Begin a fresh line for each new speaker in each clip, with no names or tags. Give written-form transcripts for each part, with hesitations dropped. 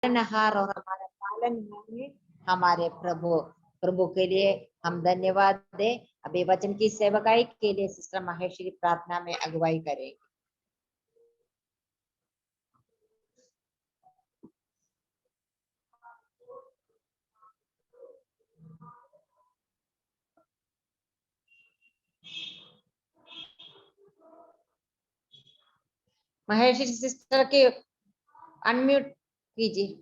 पालनहार और हमारा पालन हमारे प्रभु के लिए हम धन्यवाद दें। अभी वचन की सेवकाई के लिए सिस्टर माहेश्वरी प्रार्थना में अगुवाई करेंगे। महेश्वरी सिस्टर के अनम्यूट कीजिए।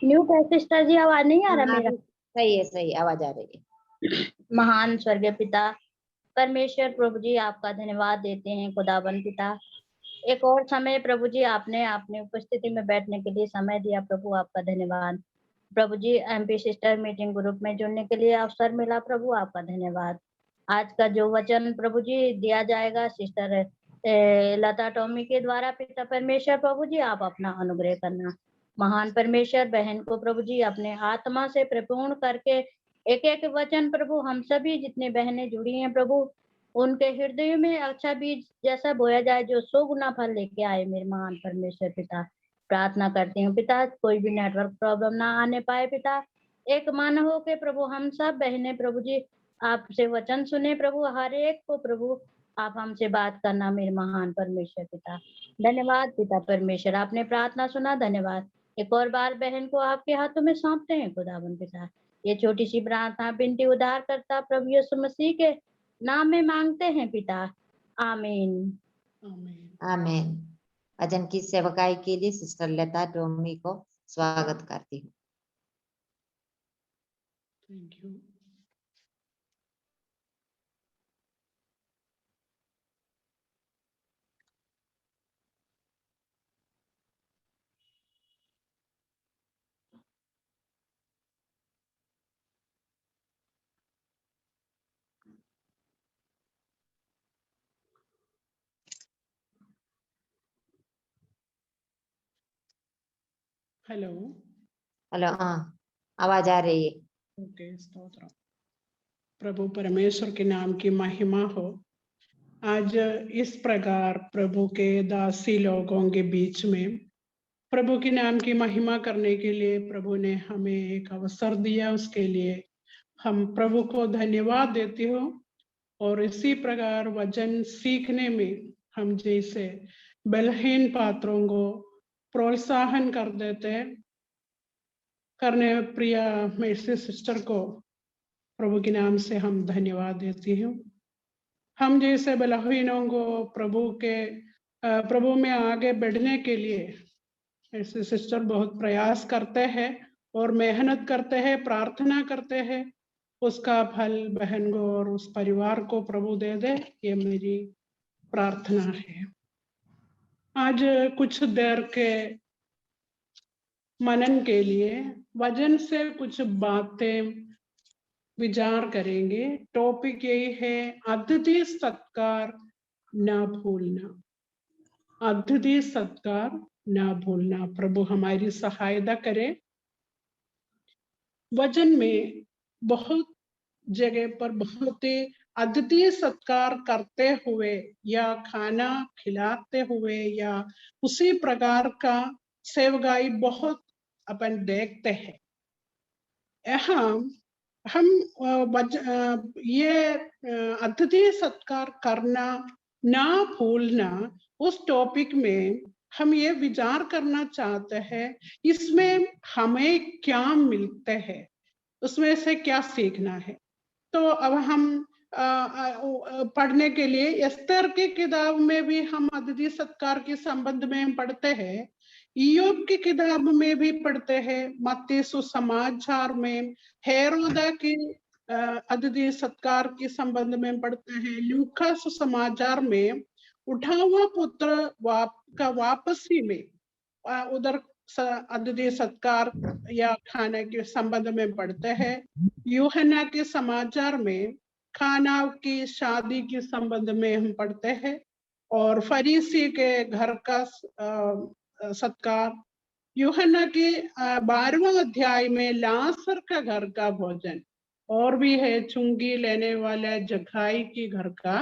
म्यूट है सिस्टर जी, आवाज नहीं आ रहा मेरा?
सही आवाज आ रही है।
महान स्वर्गीय पिता परमेश्वर प्रभु जी, आपका धन्यवाद देते हैं खुदाबंद पिता। एक और समय प्रभु जी आपने अपनी उपस्थिति में बैठने के लिए समय दिया प्रभु, आपका धन्यवाद। प्रभु जी एमपी सिस्टर मीटिंग ग्रुप में जुड़ने के लिए अवसर मिला प्रभु, आपका धन्यवाद। आज का जो वचन प्रभु जी दिया जाएगा सिस्टर लता टॉमी के द्वारा पिता परमेश्वर प्रभु जी आप अपना अनुग्रह करना। महान परमेश्वर बहन को प्रभु जी अपने आत्मा से परिपूर्ण करके एक एक वचन प्रभु हम सभी जितने बहनें जुड़ी हैं प्रभु उनके हृदय में अच्छा बीज जैसा बोया जाए जो 100 गुना फल लेके आए। मेरे महान परमेश्वर पिता प्रार्थना करती हूँ पिता कोई भी नेटवर्क प्रॉब्लम ना आने पाए पिता। एक मन हो के प्रभु हम सब बहनें प्रभु जी आपसे वचन सुने प्रभु, हर एक को प्रभु आप हमसे बात करना मेरे महान परमेश्वर पिता। धन्यवाद पिता परमेश्वर, आपने प्रार्थना सुना, धन्यवाद। एक और बार बहन को आपके हाथों में सौंपते हैं खुदावन पिता। ये छोटी सी प्रार्थना बिनती उद्धार करता प्रभु यीशु मसीह के नाम में मांगते हैं पिता, आमीन
आमीन। वचन की सेवकाई के लिए सिस्टर लता टोमी को स्वागत करती हूँ।
Thank you. हेलो
हेलो, हाँ आवाज आ रही है।
ओके, स्तोत्र। प्रभु परमेश्वर के नाम की महिमा हो। आज इस प्रकार प्रभु के दासी लोगों के बीच में प्रभु के नाम की महिमा करने के लिए प्रभु ने हमें एक अवसर दिया, उसके लिए हम प्रभु को धन्यवाद देती हूँ। और इसी प्रकार वचन सीखने में हम जैसे बलहीन पात्रों को प्रोत्साहन कर देते करने प्रिय मेरी सिस्टर को प्रभु के नाम से हम धन्यवाद देती हूँ। हम जैसे बलहीनों को प्रभु में आगे बढ़ने के लिए ऐसे सिस्टर बहुत प्रयास करते हैं और मेहनत करते हैं, प्रार्थना करते हैं। उसका फल बहन को और उस परिवार को प्रभु दे दे, ये मेरी प्रार्थना है। आज कुछ देर के मनन के लिए वचन से कुछ बातें विचार करेंगे। टॉपिक यही है अतिथि सत्कार ना भूलना। अतिथि सत्कार ना भूलना। प्रभु हमारी सहायता करे। वचन में बहुत जगह पर बहुत ही अतिथि सत्कार करते हुए या खाना खिलाते हुए या उसी प्रकार का सेवगाई बहुत अपन देखते हैं। हम ये अतिथि सत्कार करना ना भूलना, उस टॉपिक में हम ये विचार करना चाहते हैं इसमें हमें क्या मिलते हैं, उसमें से क्या सीखना है। तो अब हम पढ़ने के लिए एस्तर की किताब में भी हम अतिथि सत्कार के संबंध में पढ़ते हैं, ईयोब की किताब में भी पढ़ते हैं, मत्ती सुसमाचार में हेरोदा की अतिथि सत्कार के संबंध में पढ़ते हैं, लूका सुसमाचार में उठा हुआ पुत्र का वापसी में उधर अतिथि सत्कार या खाने के संबंध में पढ़ते हैं, यूहन्ना के समाचार में खाना की शादी के संबंध में हम पढ़ते हैं, और फरीसी के घर का सत्कार, यूहन्ना के 12वां अध्याय में लाजर का घर का भोजन, और भी है चुंगी लेने वाला जखाई के घर का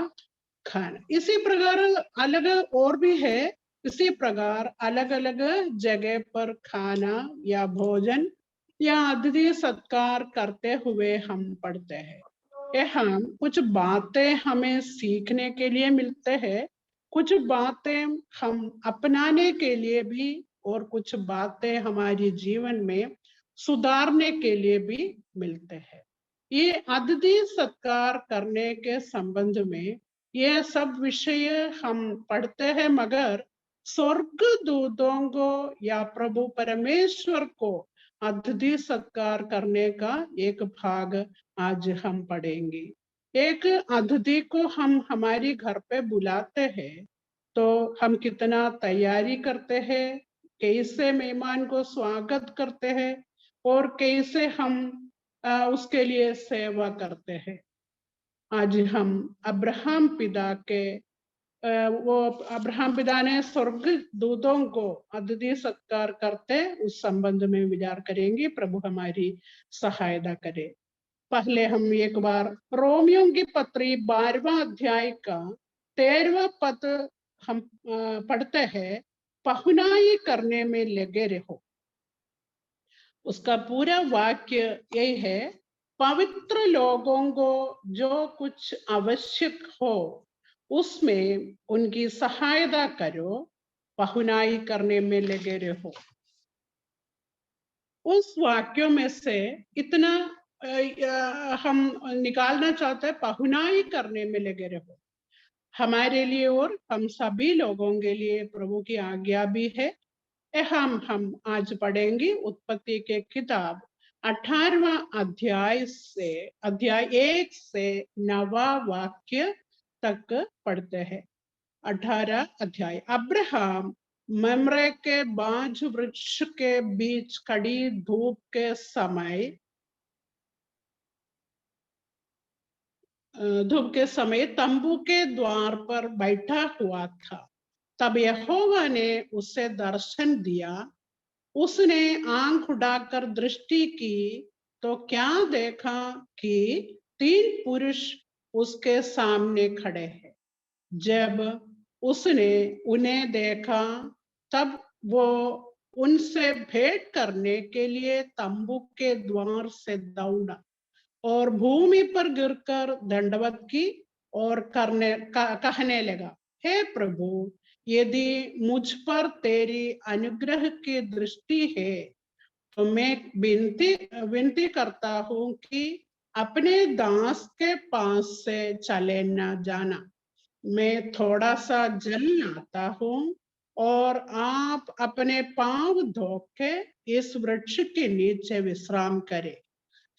खाना। इसी प्रकार अलग और भी है, इसी प्रकार अलग अलग जगह पर खाना या भोजन या अतिथि सत्कार करते हुए हम पढ़ते हैं। यहाँ कुछ बातें हमें सीखने के लिए मिलते हैं, कुछ बातें हम अपनाने के लिए भी, और कुछ बातें हमारे जीवन में सुधारने के लिए भी मिलते हैं। ये अतिथि सत्कार करने के संबंध में ये सब विषय हम पढ़ते हैं, मगर स्वर्ग दूतों को या प्रभु परमेश्वर को अतिथि सत्कार करने का एक भाग आज हम पढ़ेंगे। एक अतिथि को हम हमारे घर पे बुलाते हैं तो हम कितना तैयारी करते हैं, कैसे मेहमान को स्वागत करते हैं और कैसे हम उसके लिए सेवा करते हैं। आज हम अब्राहम पिता के वो अब्राहम पिता ने स्वर्ग दूतों को अतिथि सत्कार करते, उस संबंध में विचार करेंगे। प्रभु हमारी सहायता करे। पहले हम एक बार रोमियों की पत्री 12वां अध्याय का 13वां पद हम पढ़ते हैं। पहुनाई करने में लगे रहो। उसका पूरा वाक्य यही है, पवित्र लोगों को जो कुछ आवश्यक हो उसमें उनकी सहायता करो, पहुनाई करने में लगे रहो। उस वाक्यों में से इतना हम निकालना चाहते हैं, पहुनाई करने में लगे रहो। हमारे लिए और हम सभी लोगों के लिए प्रभु की आज्ञा भी है। हम आज पढ़ेंगे उत्पत्ति के किताब 18वां अध्याय 1 से 9वां वाक्य तक पढ़ते हैं। 18 अध्याय। अब्राहम ममरे के बांज वृक्ष के बीच कड़ी धूप के समय तंबू के द्वार पर बैठा हुआ था। तब यहोवा ने उसे दर्शन दिया। उसने आंख उठाकर दृष्टि की तो क्या देखा कि 3 पुरुष उसके सामने खड़े हैं। जब उसने उन्हें देखा तब वो उनसे भेंट करने के लिए तंबू के द्वार से दौड़ा और भूमि पर गिरकर दंडवत की और कहने लगा, हे प्रभु, यदि मुझ पर तेरी अनुग्रह की दृष्टि है तो मैं विनती करता हूं कि अपने दास के पास से चले न जाना। मैं थोड़ा सा जल लाता हूं और आप अपने पांव धो के इस वृक्ष के नीचे विश्राम करें।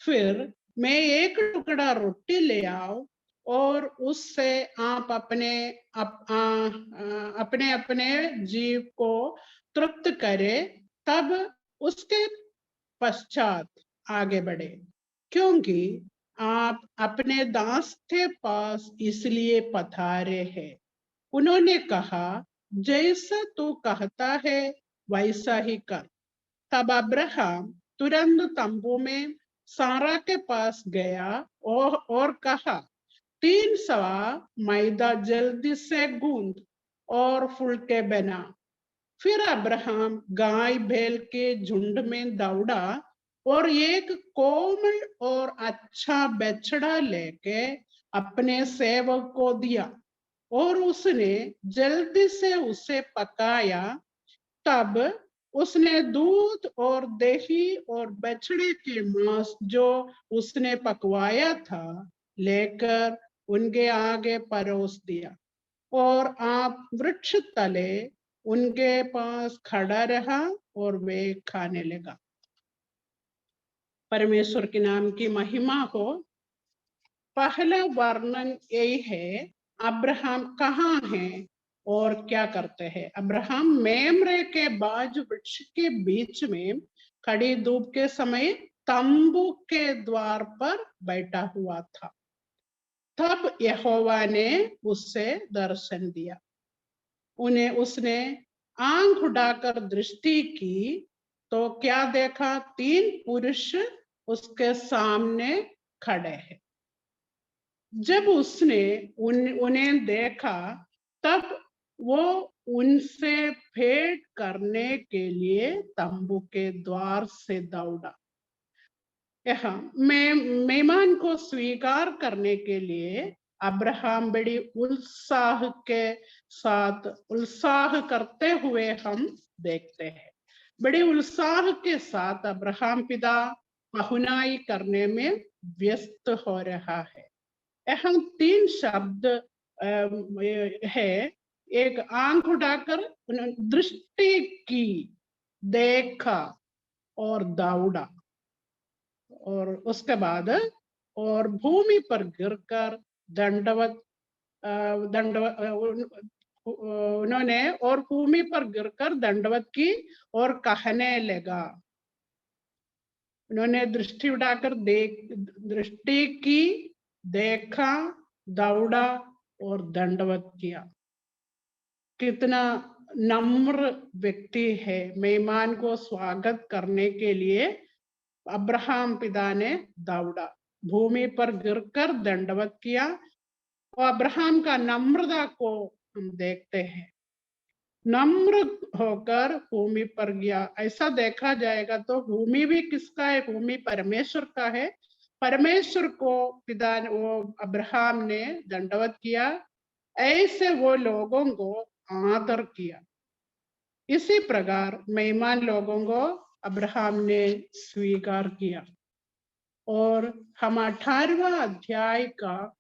फिर मैं एक टुकड़ा रोटी ले आओ और उससे आप अपने जीव को तृप्त करें, तब उसके पश्चात आगे बढ़े, क्योंकि आप अपने दास के पास इसलिए पधारे हैं। उन्होंने कहा, जैसा तू कहता है वैसा ही कर। तब अब्राहम तुरंत तंबू में सारा के पास गया और कहा, 3 सवा मैदा जल्दी से गूंद और फुलके बना। फिर अब्राहम गाय बैल के झुंड में दौड़ा और एक कोमल और अच्छा बछड़ा लेके अपने सेवक को दिया और उसने जल्दी से उसे पकाया। तब उसने दूध और दही और बछड़े के मांस जो उसने पकवाया था लेकर उनके आगे परोस दिया और आप वृक्ष तले उनके पास खड़ा रहा और वे खाने लगा। परमेश्वर के नाम की महिमा हो। पहला वर्णन यही है, अब्राहम कहाँ है और क्या करते हैं। अब्राहम मेमरे के बाज वृक्ष के बीच में खड़ी धूप के समय तंबू के द्वार पर बैठा हुआ था। तब यहोवा ने उससे दर्शन दिया। उसने आंख उठाकर दृष्टि की तो क्या देखा, 3 पुरुष उसके सामने खड़े हैं। जब उसने उन्हें देखा तब वो उनसे भेंट करने के लिए तंबू के द्वार से दौड़ा। यहाँ मेहमान को स्वीकार करने के लिए अब्राहम बड़ी उत्साह करते हुए हम देखते हैं। बड़े उत्साह के साथ अब्राहम पिता पहुनाई करने में व्यस्त हो रहा है। यहाँ 3 शब्द है। एक आंख उठाकर दृष्टि की, देखा और दौड़ा, और उसके बाद और भूमि पर गिरकर दंडवत उन्होंने और भूमि पर गिरकर दंडवत की और कहने लगा। उन्होंने दृष्टि उठाकर दृष्टि की, देखा, दौड़ा और दंडवत किया। कितना नम्र व्यक्ति है। मेहमान को स्वागत करने के लिए अब्राहम पिता ने दौड़ा, भूमि पर गिरकर दंडवत किया। और अब्राहम का नम्रता को हम देखते हैं। नम्र होकर भूमि पर गया। ऐसा देखा जाएगा तो भूमि भी किसका है? भूमि परमेश्वर का है। परमेश्वर को पिता ने, वो अब्राहम ने दंडवत किया। ऐसे वो लोगों को आदर किया। इसी प्रकार मेहमान लोगों को अब्राहम ने स्वीकार किया। और हम 18वां अध्याय का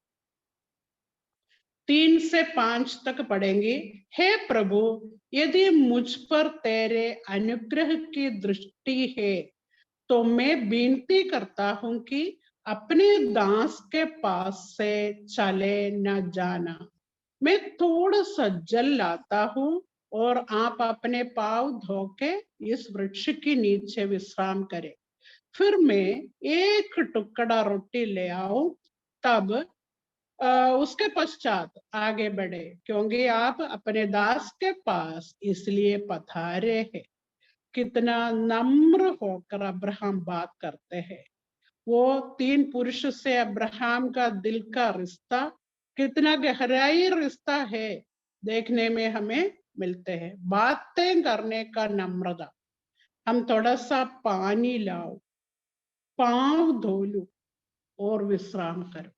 3 से 5 तक पढ़ेंगे। हे प्रभु, यदि मुझ पर तेरे अनुग्रह की दृष्टि है तो मैं विनती करता हूं कि अपने दास के पास से चले न जाना। मैं थोड़ा सा जल लाता हूं और आप अपने पांव धोके इस वृक्ष के नीचे विश्राम करें। फिर मैं एक टुकड़ा रोटी ले आऊं, तब उसके पश्चात आगे बढ़े, क्योंकि आप अपने दास के पास इसलिए पधारे हैं। कितना नम्र होकर अब्राहम बात करते हैं। वो 3 पुरुष से अब्राहम का दिल का रिश्ता कितना गहराई रिश्ता है देखने में हमें मिलते हैं। बातें करने का नम्रता। हम थोड़ा सा पानी लाओ, पांव धो लो और विश्राम करो।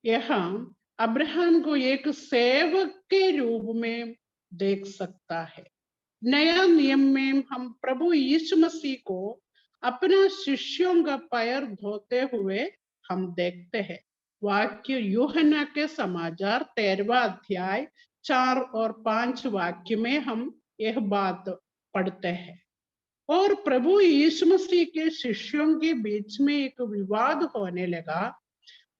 यहाँ अब्राहम को एक सेवक के रूप में देख सकता है। नया नियम में हम प्रभु यीशु मसीह को अपना शिष्यों का पैर धोते हुए हम देखते हैं। वाक्य यूहन्ना के समाचार 13वां अध्याय 4 और 5 वाक्य में हम यह बात पढ़ते हैं। और प्रभु यीशु मसीह के शिष्यों के बीच में एक विवाद होने लगा।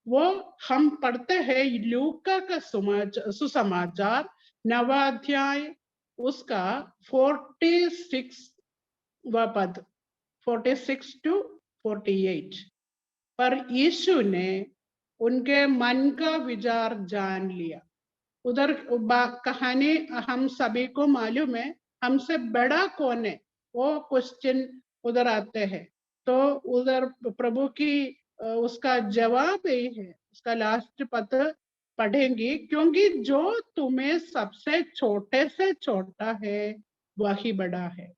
वो हम पढ़ते हैं लूका का सुसमाचार 9वां अध्याय उसका 46वां पद 46 to 48 पर यीशु ने उनके मन का विचार जान लिया। उधर कहानी हम सभी को मालूम है, हमसे बड़ा कौन है, वो क्वेश्चन उधर आते हैं। तो उधर प्रभु की उसका जवाब यही है। उसका लास्ट पद पढ़ेंगे, क्योंकि जो तुम्हें सबसे छोटे से छोटा है वही बड़ा है।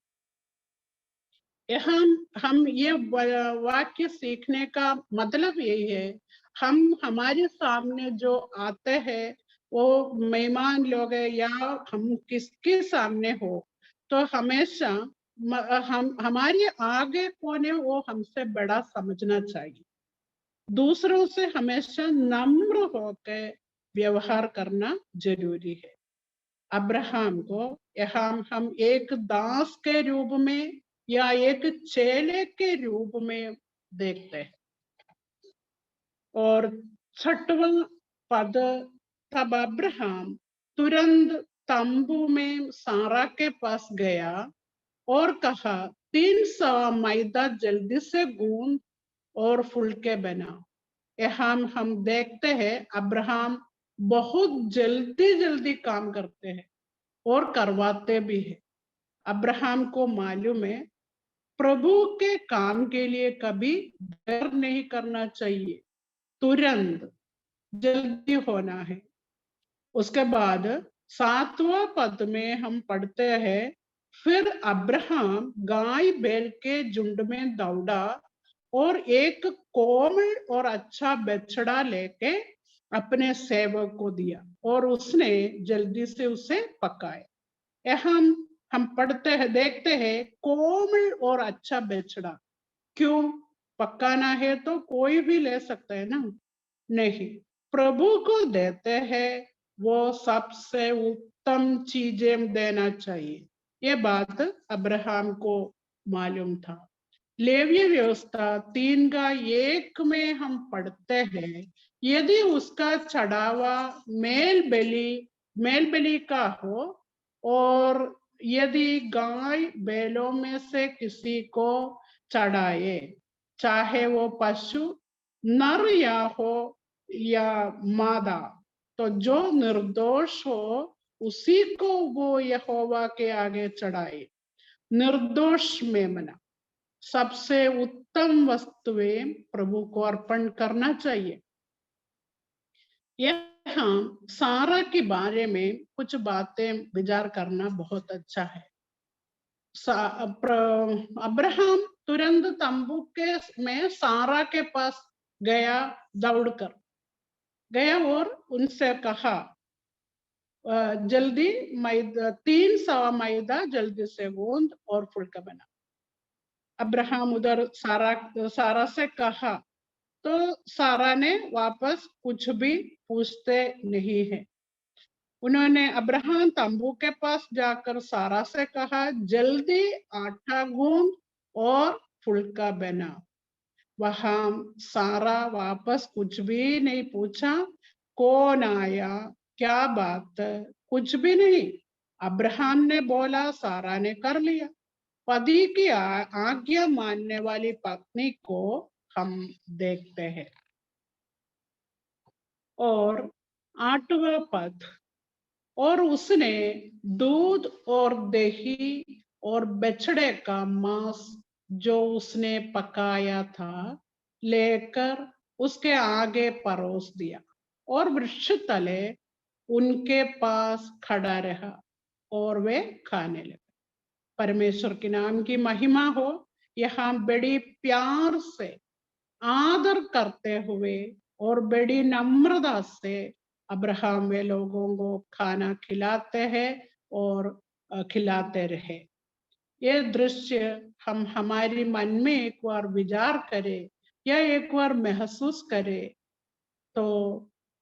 हम ये वाक्य सीखने का मतलब यही है। हम हमारे सामने जो आते हैं वो मेहमान लोग है या हम किसके सामने हो, तो हमेशा हम हमारे आगे कौन है वो हमसे बड़ा समझना चाहिए। दूसरों से हमेशा नम्र होकर व्यवहार करना जरूरी है। अब्राहम को यहाँ हम एक दास के रूप में या एक चेले के रूप में देखते हैं। और 6वां पद, तब अब्राहम तुरंत तंबू में सारा के पास गया और कहा, 3 सवा मैदा जल्दी से गूंद और फुलके बना। यहाँ हम देखते हैं अब्राहम बहुत जल्दी जल्दी काम करते हैं और करवाते भी है। अब्राहम को मालूम है प्रभु के काम के लिए कभी देर नहीं करना चाहिए। तुरंत जल्दी होना है। उसके बाद 7वां पद में हम पढ़ते हैं, फिर अब्राहम गाय बैल के झुंड में दौड़ा और एक कोमल और अच्छा बछड़ा लेके अपने सेवक को दिया और उसने जल्दी से उसे पकाया। यहाँ हम पढ़ते हैं, देखते हैं, कोमल और अच्छा बछड़ा। क्यों पकाना है? तो कोई भी ले सकता है ना? नहीं, प्रभु को देते हैं वो सबसे उत्तम चीजें देना चाहिए। ये बात अब्राहम को मालूम था। लेवीय व्यवस्था 3:1 में हम पढ़ते हैं, यदि उसका चढ़ावा मेल बलि का हो और यदि गाय बैलों में से किसी को चढ़ाए, चाहे वो पशु नर या हो या मादा, तो जो निर्दोष हो उसी को वो यहोवा के आगे चढ़ाए। निर्दोष मेमना, सबसे उत्तम वस्तुएं प्रभु को अर्पण करना चाहिए। यहाँ सारा के बारे में कुछ बातें विचार करना बहुत अच्छा है। अब्राहम तुरंत तंबू के में सारा के पास गया, दौड़कर गया और उनसे कहा, जल्दी मैदा 3 सवा मैदा जल्दी से गूंद और फुलका बना। अब्राहम उधर सारा से कहा, तो सारा ने वापस कुछ भी पूछते नहीं है। उन्होंने अब्राहम तंबू के पास जाकर सारा से कहा, जल्दी आटा गूंद और फुलका बना। वहां सारा वापस कुछ भी नहीं पूछा, कौन आया, क्या बात, कुछ भी नहीं। अब्राहम ने बोला, सारा ने कर लिया। पति की आज्ञा मानने वाली पत्नी को हम देखते हैं। और 8वां पद, और उसने दूध और दही और बछड़े का मांस जो उसने पकाया था लेकर उसके आगे परोस दिया और वृक्ष तले उनके पास खड़ा रहा और वे खाने लगे। परमेश्वर के नाम की महिमा हो। यहाँ बड़ी प्यार से, आदर करते हुए और बड़ी नम्रता से अब्राहम वे लोगों को खाना खिलाते हैं और खिलाते रहे। ये दृश्य हम हमारी मन में एक बार विचार करें या एक बार महसूस करें तो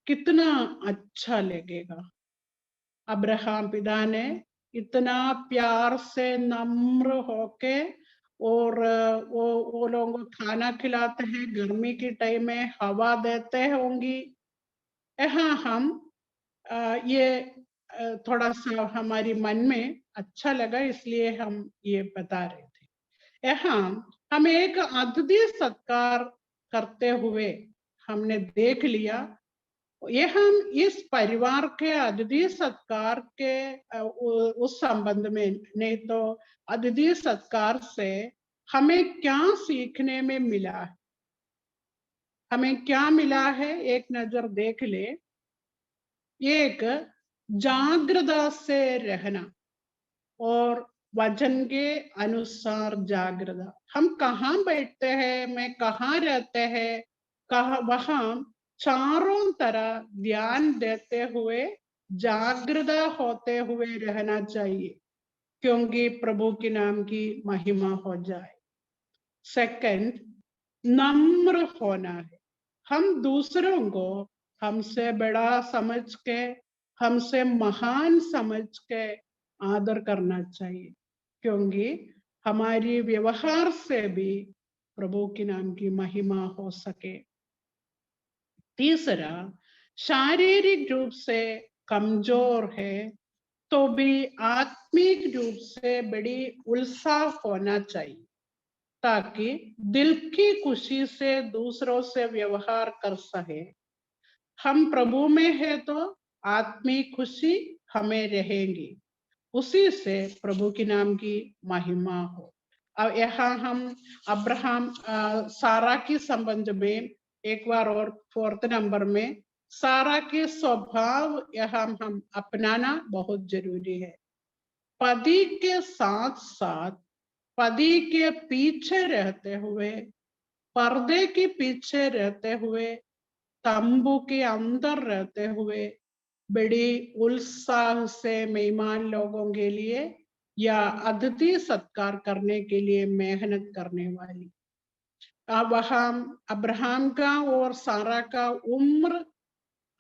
कितना अच्छा लगेगा। अब्राहम पिता ने इतना प्यार से नम्र होके और वो लोगों को खाना खिलाते हैं, गर्मी के टाइम में हवा देते होंगी। यहाँ हम ये थोड़ा सा हमारी मन में अच्छा लगा, इसलिए हम ये बता रहे थे। यहाँ हम एक अतिथि सत्कार करते हुए हमने देख लिया। ये हम इस परिवार के अतिथि सत्कार के उस संबंध में नहीं तो अतिथि सत्कार से हमें क्या सीखने में मिला है, हमें क्या मिला है, एक नजर देख ले। एक, जागृता से रहना और वचन के अनुसार जागृता। हम कहाँ बैठते हैं, मैं कहाँ रहते हैं, वहां चारों तरह ध्यान देते हुए जागृता होते हुए रहना चाहिए, क्योंकि प्रभु के नाम की महिमा हो जाए। सेकंड, नम्र होना है। हम दूसरों को हमसे बड़ा समझ के, हमसे महान समझ के आदर करना चाहिए, क्योंकि हमारी व्यवहार से भी प्रभु के नाम की महिमा हो सके। तीसरा, शारीरिक रूप से कमजोर है तो भी आत्मिक रूप से बड़ी उत्साह होना चाहिए, ताकि दिल की खुशी से दूसरों से व्यवहार कर सके। हम प्रभु में है तो आत्मिक खुशी हमें रहेगी, उसी से प्रभु के नाम की महिमा हो। अब यहाँ हम अब्राहम सारा के संबंध में एक बार और 4th नंबर में सारा के स्वभाव यह हम अपनाना बहुत जरूरी है। पति के साथ साथ पति के पीछे रहते हुए, पर्दे के पीछे रहते हुए, तंबू के अंदर रहते हुए बड़ी उत्साह से मेहमान लोगों के लिए या अतिथि सत्कार करने के लिए मेहनत करने वाली। अब हम अब्राहम का और सारा का उम्र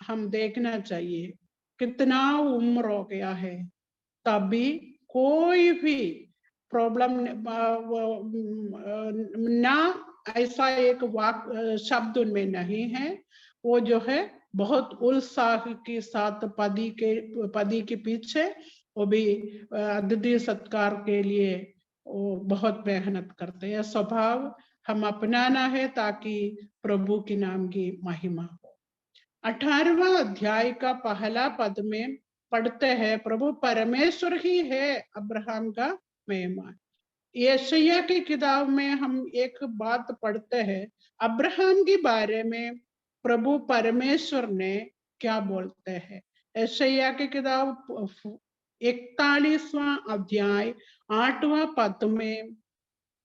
हम देखना चाहिए, कितना उम्र हो गया है, तभी कोई भी प्रॉब्लम ना, ऐसा एक शब्द उनमें नहीं है। वो जो है बहुत उत्साह के साथ पति के पीछे, वो भी अतिथि सत्कार के लिए वो बहुत मेहनत करते हैं। स्वभाव हम अपनाना है ताकि प्रभु के नाम की महिमा हो। 18वां अध्याय का पहला पद में पढ़ते हैं, प्रभु परमेश्वर ही है अब्राहम का मेहमान। यशायाह की किताब में हम एक बात पढ़ते हैं, अब्राहम के बारे में प्रभु परमेश्वर ने क्या बोलते हैं। यशायाह की किताब 41वां अध्याय 8वां पद में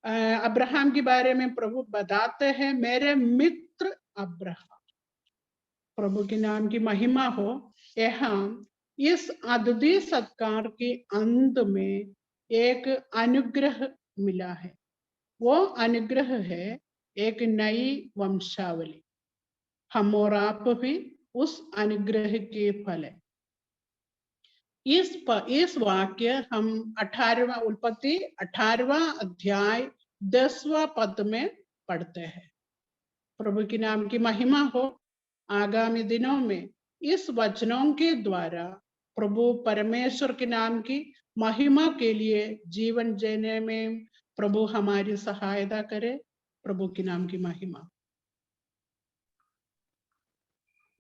अब्राहम के बारे में प्रभु बताते हैं, मेरे मित्र अब्राहम। प्रभु के नाम की महिमा हो। यहाँ इस अतिथि सत्कार के अंत में एक अनुग्रह मिला है। वो अनुग्रह है एक नई वंशावली। हम और आप भी उस अनुग्रह के फल है। इस वाक्य हम 18वां उत्पत्ति 18वां अध्याय 10वां पद में पढ़ते हैं। प्रभु के नाम की महिमा हो। आगामी दिनों में इस वचनों के द्वारा प्रभु परमेश्वर के नाम की महिमा के लिए जीवन जीने में प्रभु हमारी सहायता करे। प्रभु के नाम की महिमा।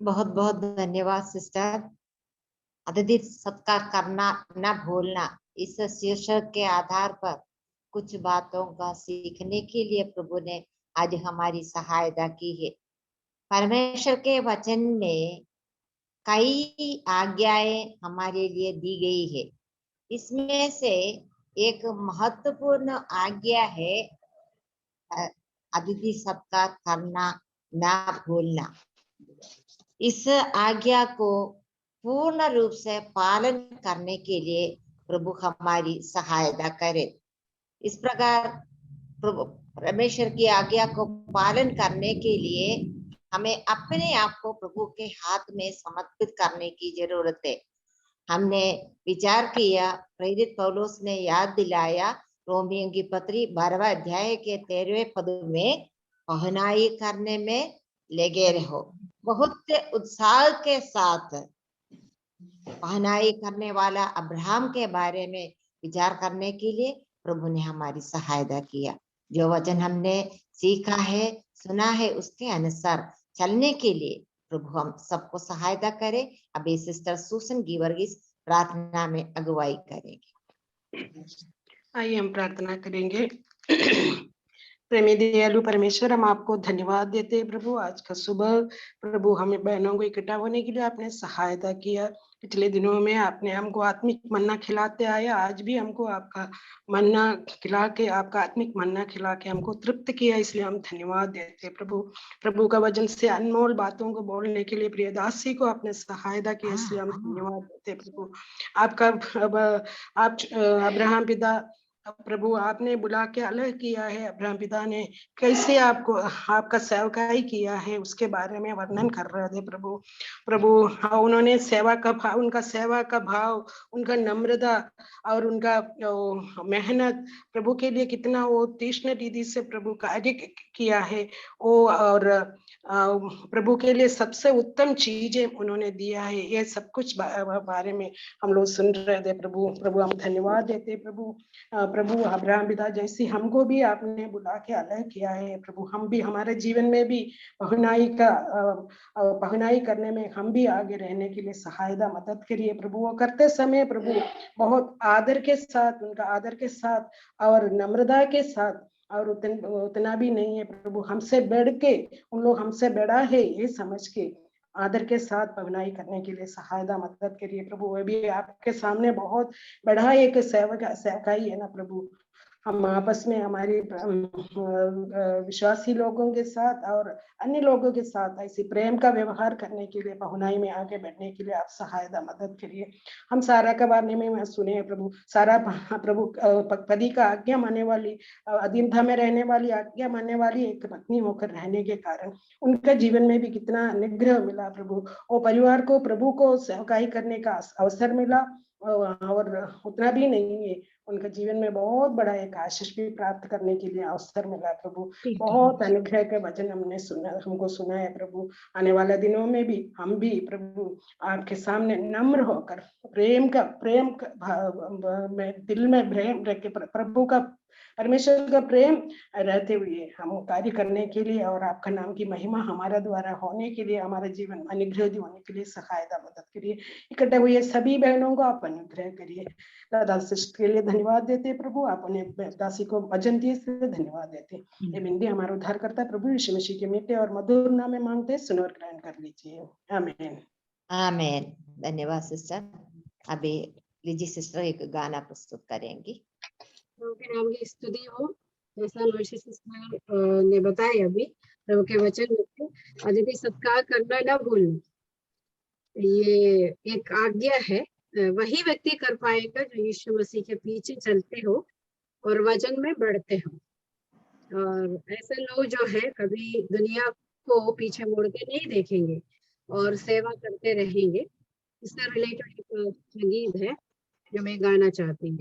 बहुत बहुत धन्यवाद सिस्टर। अतिथि सत्कार करना न भूलना, इस शीर्षक के आधार पर कुछ बातों का सीखने के लिए प्रभु ने आज हमारी सहायता की है। परमेश्वर के वचन में कई आज्ञाएं हमारे लिए दी गई है। इसमें से एक महत्वपूर्ण आज्ञा है अतिथि सत्कार करना ना भूलना। इस आज्ञा को पूर्ण रूप से पालन करने के लिए प्रभु हमारी सहायता करे। इस प्रकार प्रभु परमेश्वर की आज्ञा को पालन करने के लिए हमें अपने आप को प्रभु के हाथ में समर्पित करने की जरूरत है। हमने विचार किया, प्रेरित पौलुस ने याद दिलाया, रोमियों की पत्री 12वां अध्याय के 13वें पद में पहनाई करने में लगे रहो। बहुत उत्साह के साथ पहनाई करने वाला अब्राहम के बारे में विचार करने के लिए प्रभु ने हमारी सहायता किया। जो वचन हमने सीखा है, सुना है, उसके अनुसार चलने के लिए प्रभु हम सबको सहायता करे। अभी सिस्टर सुसन गिवर्गीस प्रार्थना में अगुवाई करेंगे।
आइए हम प्रार्थना करेंगे। प्रेमी दयालु परमेश्वर, हम आपको धन्यवाद देते हैं प्रभु। आज का सुबह प्रभु हमें बहनों को इकट्ठा होने के लिए आपने सहायता किया। पिछले दिनों में आपने हमको आत्मिक मन्ना खिलाते आए, आज भी हमको आपका मन्ना खिला के, आपका आत्मिक मन्ना खिला के हमको तृप्त किया, इसलिए हम धन्यवाद देते हैं प्रभु। प्रभु का वचन से अनमोल बातों को बोलने के लिए प्रियदासी को आपने सहायता की, इसलिए हम धन्यवाद देते हैं प्रभु। आपका आप अब्राहम पिता प्रभु आपने बुला के अलग किया है। अब्राहम पिता ने कैसे आपको आपका सेवकाई किया है उसके बारे में वर्णन कर रहे थे प्रभु। प्रभु उन्होंने सेवा का भाव, उनका सेवा का भाव, उनका नम्रता और उनका मेहनत प्रभु के लिए कितना वो तीक्ष्ण रीति से प्रभु कार्य किया है वो, और प्रभु के लिए सबसे उत्तम चीजें उन्होंने दिया है। ये सब कुछ बारे में हम लोग सुन रहे थे प्रभु। प्रभु हम धन्यवाद देते प्रभु। प्रभु अब्राहम पिता जैसी हमको भी आपने बुला के अलग किया है प्रभु। हम भी हमारे जीवन में भी पहनाई करने में हम भी आगे रहने के लिए सहायता मदद करिए प्रभु। वो करते समय प्रभु बहुत आदर के साथ, उनका आदर के साथ और नम्रता के साथ, और उतना भी नहीं है प्रभु, हमसे बढ़ के, उन लोग हमसे बड़ा है ये समझ के आदर के साथ पवनाई करने के लिए सहायता मदद करिए प्रभु। वो भी आपके सामने बहुत बड़ा एक सेवकाई है ना प्रभु। हम आपस में हमारे विश्वासी लोगों के साथ और अन्य लोगों के साथ ऐसी प्रेम का व्यवहार करने के लिए, पहुनाई में आगे बढ़ने के लिए आप सहायता मदद करिए। हम सारा के बारे में सुने प्रभु, सारा प्रभु पति का आज्ञा मानने वाली, अधीनता में रहने वाली, आज्ञा मानने वाली एक पत्नी होकर रहने के कारण उनका जीवन में भी कितना अनुग्रह मिला प्रभु। वो परिवार को प्रभु को सेवकाई करने का अवसर मिला, और उतना भी नहीं है, उनके जीवन में बहुत बड़ा एक आशीष भी प्राप्त करने के लिए अवसर मिला प्रभु। बहुत अनुग्रह के वचन हमको सुना है प्रभु। आने वाले दिनों में भी हम भी प्रभु आपके सामने नम्र होकर प्रेम में दिल में प्रेम रख के प्रभु का, परमेश्वर का प्रेम रहते हुए हम कार्य करने के लिए और आपका नाम की महिमा हमारा द्वारा होने के लिए, हमारे जीवन में अनुग्रह होने के लिए सहायता मदद करिए। इकट्ठे हुए सभी बहनों को आप अनुग्रह करिए। दादा सिस्टर के लिए धन्यवाद देते प्रभु, आपने दासी को वचन दिए इसलिए धन्यवाद देते। ये बिंदी हमारा उद्धार करता प्रभु यीशु मसीह के मीठे और मधुर नाम में मांगते, सुन और ग्रहण कर लीजिए, आमीन।
आमीन। धन्यवाद सिस्टर। अभी लीजी सिस्टर एक गाना प्रस्तुत करेंगी।
प्रभु के नाम की स्तुति हो। जैसा मर्सी सिस्टर ने बताया अभी प्रभु के वचन में, अतिथि सत्कार करना न भूलना, ये एक आज्ञा है। वही व्यक्ति कर पाएगा जो यीशु मसीह के पीछे चलते हो और वचन में बढ़ते हो। और ऐसे लोग जो है कभी दुनिया को पीछे मुड़ के नहीं देखेंगे और सेवा करते रहेंगे। इससे रिलेटेड एक संगीत है जो मैं गाना चाहती हूँ।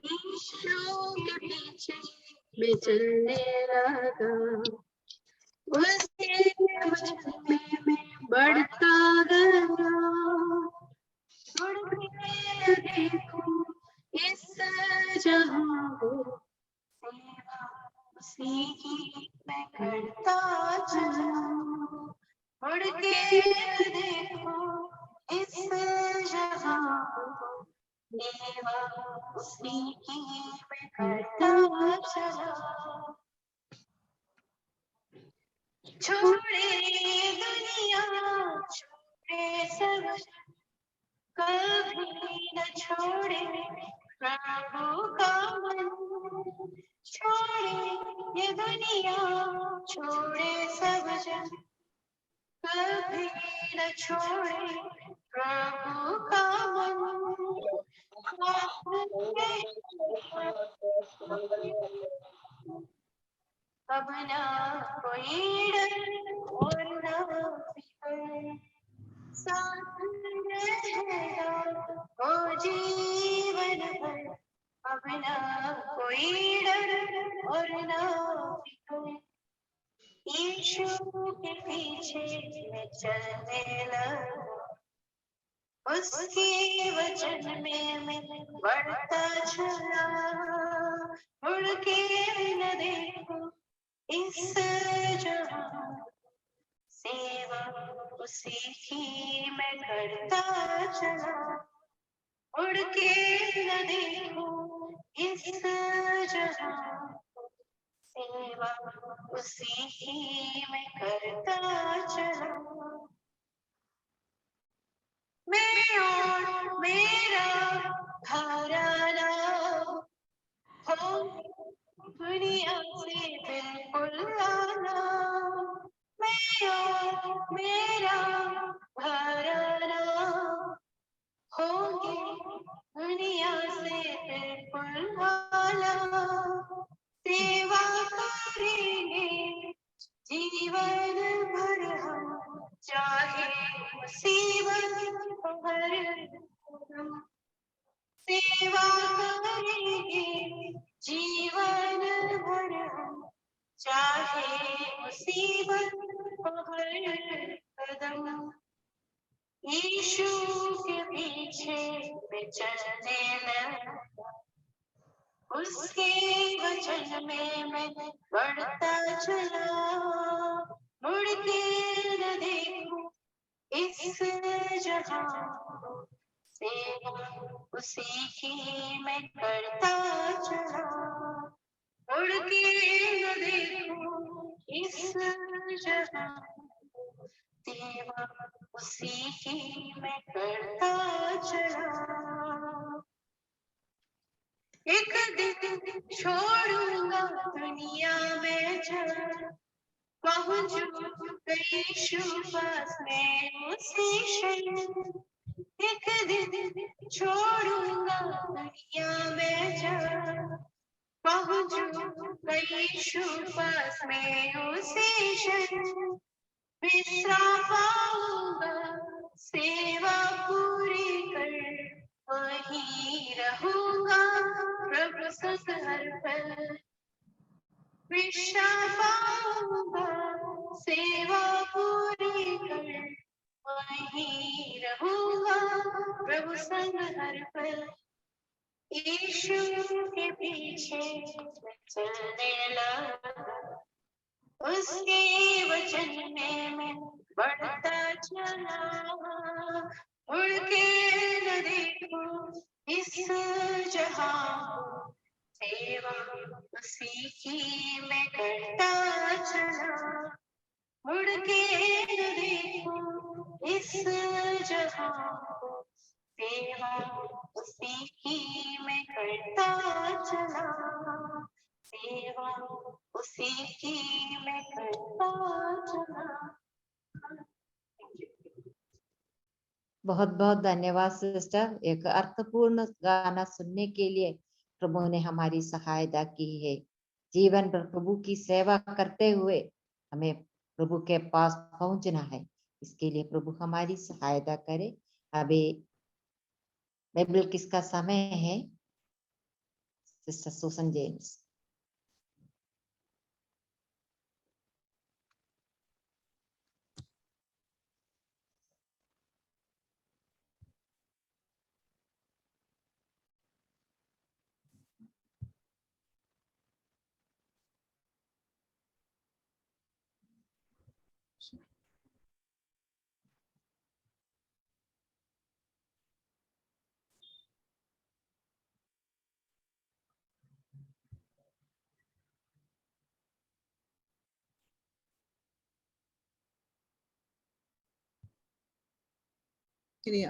यीशु के पीछे मैं चलने लगा, उसके वचन में मैं बढ़ता गया, मुड़ के देखूं इस जहां को, सेवा उसी की मैं करता चला, मुड़ के देखूं इस जहां को, सेवा उसी की मैं करता चला। छोड़े दुनिया छोड़े सब, कभी न छोड़े प्रभु का मन। छोड़े ये दुनिया छोड़े सब जन, कभी न छोड़े प्रभु का मन। अब ना कोई डर और ना फिक्र, साथ रहेगा वो जीवन भर। अब ना कोई डर और ना फिक्र, यीशु के पीछे मैं चलने लगा, उसके वचन में मैं बढ़ता चला, मुड़ के न देखो इस जहां, सेवा उसी की मैं करता चला, मुड़ के न देखो इस जहां, सेवा उसी की मैं करता चला। मैं और मेरा घराना हो दुनिया से बिल्कुल आना, मैं और मेरा घराना होंगे दुनिया से बिल्कुल आना, सेवा करेंगे जीवन भर हम, चाहे मुसीबत भर हम, सेवा करेंगे जीवन भर हम, चाहे मुसीबत भर कदम। यीशु के पीछे मैं चलने लगा, उसके वचन में मैं बढ़ता चला, मुड़ के न देखूं इस जहां को, सेवा उसी की मैं करता चला,
उड़ के न देखूं इस जहां, सेवा उसी की मैं करता चला। एक दिन छोड़ूंगा दुनिया में जब पहुंचूं गई पास में उसी शरण। एक दिन छोड़ूंगा दुनिया में जब पहुंचूं गई पास में उसी शरण। विश्राम पाऊंगा सेवा पूरी कर, वहीं रहूंगा प्रभु संग हर पल। विश्राम पाऊंगा सेवा पूरी कर, वहीं रहूंगा प्रभु संग हर पल। यीशु के पीछे मैं चलने लगा, उसके वचन में मैं बढ़ता चला। उड़ के न देखूं इस जहां, सेवा उसी की मैं करता चला। उड़ के न देखूं इस जहां, सेवा उसी की मैं करता चला। सेवा उसी की मैं करता चला।
बहुत बहुत धन्यवाद सिस्टर। एक अर्थपूर्ण गाना सुनने के लिए प्रभु ने हमारी सहायता की है। जीवन भर प्रभु की सेवा करते हुए हमें प्रभु के पास पहुंचना है, इसके लिए प्रभु हमारी सहायता करे। अभी बाइबल किसका समय है? Sister Susan James.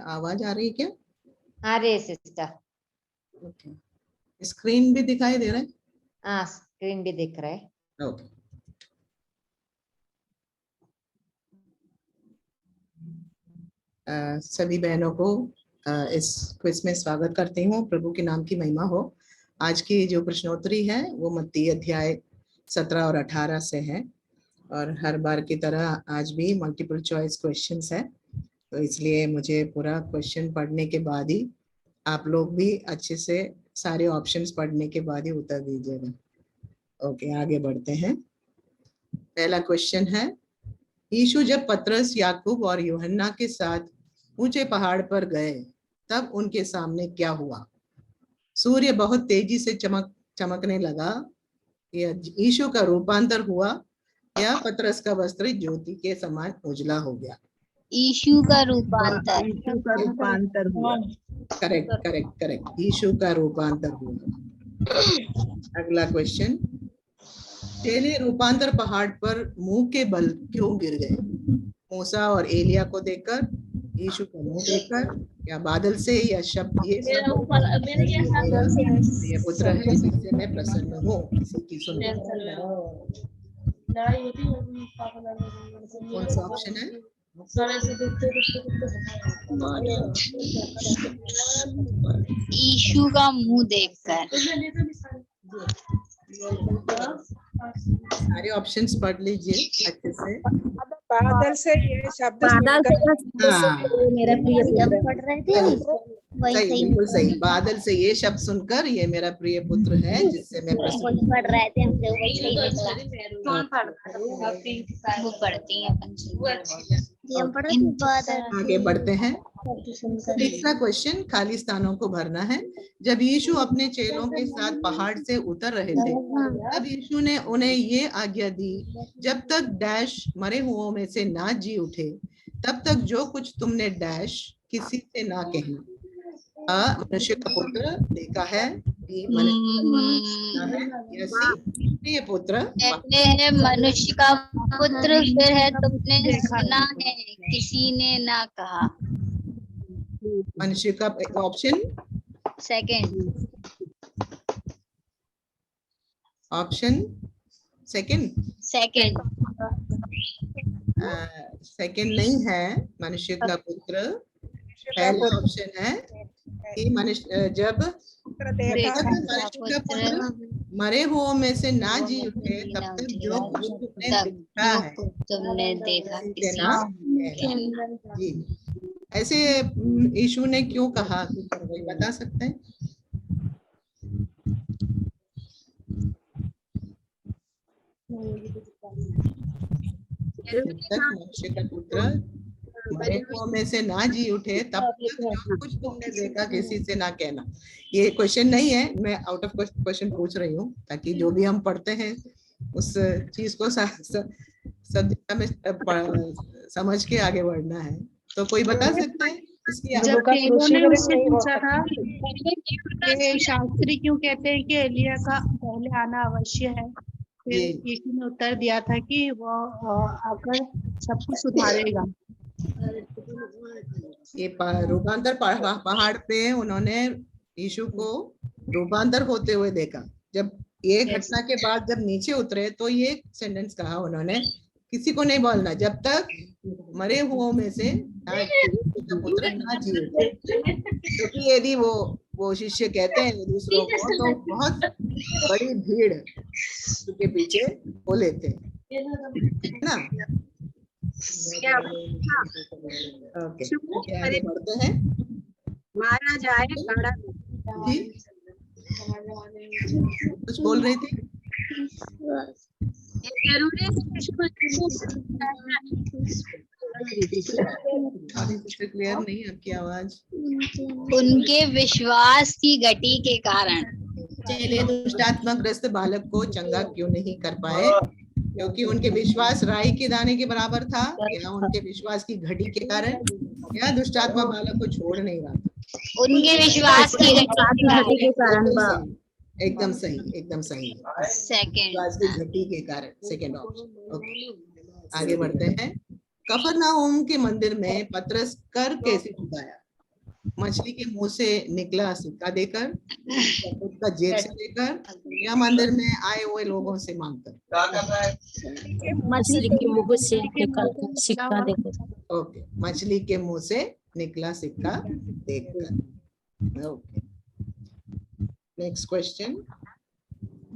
आवाज आ रही है क्या?
आ रही है सिस्टर।
ओके, स्क्रीन भी दिखाई दे रहा है?
हाँ, स्क्रीन भी दिख रहा है।
ओके। सभी बहनों को इस क्विज में स्वागत करती हूँ। प्रभु के नाम की महिमा हो। आज की जो प्रश्नोत्तरी है वो मत्ती अध्याय 17 और 18 से है, और हर बार की तरह आज भी मल्टीपल चॉइस क्वेश्चंस है, तो इसलिए मुझे पूरा क्वेश्चन पढ़ने के बाद ही आप लोग भी अच्छे से सारे ऑप्शंस पढ़ने के बाद ही उत्तर दीजिएगा। ओके, आगे बढ़ते हैं। पहला क्वेश्चन है, यीशु जब पतरस, याकूब और यूहन्ना के साथ ऊंचे पहाड़ पर गए तब उनके सामने क्या हुआ? सूर्य बहुत तेजी से चमकने लगा, या यीशु का रूपांतर हुआ, या पतरस का वस्त्र ज्योति के समान उजला हो गया?
यीशु का रूपांतर।
यीशु का रूपांतर हुआ। करेक्ट करेक्ट करेक्ट, यीशु का रूपांतर हुआ। अगला क्वेश्चन, चेले रूपांतर पहाड़ पर मुंह के बल क्यों गिर गए? मूसा और एलिया को देखकर, यीशु का मुंह देखकर, या बादल से, या शब्द ये पुत्र है जिससे मैं प्रसन्न हूँ, इसी की सुनकर? कौन सा ऑप्शन है?
यीशु का मुंह देखकर।
सारे ऑप्शंस पढ़ लीजिए अच्छे से।
बादल से ये शब्द
मेरा प्रिय पुत्र पढ़ रहे थे,
सही, बिल्कुल सही। बादल से ये शब्द सुनकर ये मेरा प्रिय पुत्र है जिससे मैं प्रसन्न
पढ़ रहे थे हम लोग, वही सही निकला। वो पढ़ती हैं
आगे बढ़ते हैं। तीसरा क्वेश्चन, खाली स्थानों को भरना है। जब यीशु अपने चेलों के साथ पहाड़ से उतर रहे थे तब यीशु ने उन्हें ये आज्ञा दी, जब तक डैश मरे हुओं में से ना जी उठे तब तक जो कुछ तुमने डैश किसी से ना कहना। मनुष्य का पुत्र देखा है, बी मनुष्य या सी प्रिय पुत्र।
कहते हैं मनुष्य का पुत्र, फिर है तुमने सुना है किसी ने ना कहा।
मनुष्य का option
second.
Option second second नहीं है मनुष्य का पुत्र। पहला ऑप्शन है कि मनुष्य जब मनुष्य का पुत्र मरे हुओं में से ना जी उठे तब तक जो कुछ तुमने देखा है जी। ऐसे यीशु ने क्यों कहा, कोई बता सकते हैं? जब तक मनुष्य का पुत्र मरे हुओं में से ना जी उठे तब तक जो कुछ तुमने देखा किसी से ना कहना। ये क्वेश्चन नहीं है, मैं आउट ऑफ क्वेश्चन पूछ रही हूँ ताकि जो भी हम पढ़ते हैं उस चीज को सदिया में समझ के आगे बढ़ना है। तो कोई बता सकता है इसकी?
जब चेलों ने उससे पूछा था कि शास्त्री क्यों कहते हैं कि एलिया का पहले आना अवश्य है, फिर यीशु ने उत्तर दिया था कि वो आकर सब कुछ सुधारेगा।
ये रूपांतर पहाड़ पे उन्होंने यीशु को रूपांतर होते हुए देखा। जब ये घटना के बाद जब नीचे उतरे तो ये सेंटेंस कहा उन्होंने, किसी को नहीं बोलना जब तक मरे हुओं में से पुत्र ना जी उठे। क्योंकि यदि वो शिष्य कहते हैं दूसरों को तो बहुत बड़ी भीड़ के पीछे वो लेते हैं ना। ओके आगे बढ़ते हैं।
मारा जाए खड़ा
जी कुछ बोल रही थी? क्लियर नहीं आपकी आवाज।
उनके विश्वास की गति के कारण
चेले दुष्टात्मा ग्रस्त बालक को चंगा क्यों नहीं कर पाए? क्योंकि उनके विश्वास राई के दाने के बराबर था, या उनके विश्वास की घटी के कारण, या दुष्टात्मा बालक को छोड़ नहीं रहा था?
उनके विश्वास की घटी के कारण।
एकदम सही, एकदम सही। विश्वास की घटी के कारण, सेकंड ऑप्शन। ओके आगे बढ़ते हैं। कफरनहूम के मंदिर में पतरस कर कैसे चुकाया? मछली के मुंह से निकला सिक्का देकर, उसका जेब से देकर, या मंदिर में आए हुए लोगों से मांगकर?
मछली के मुंह से निकल सिक्का देकर।
ओके मछली के मुंह से निकला सिक्का देकर। Okay next question.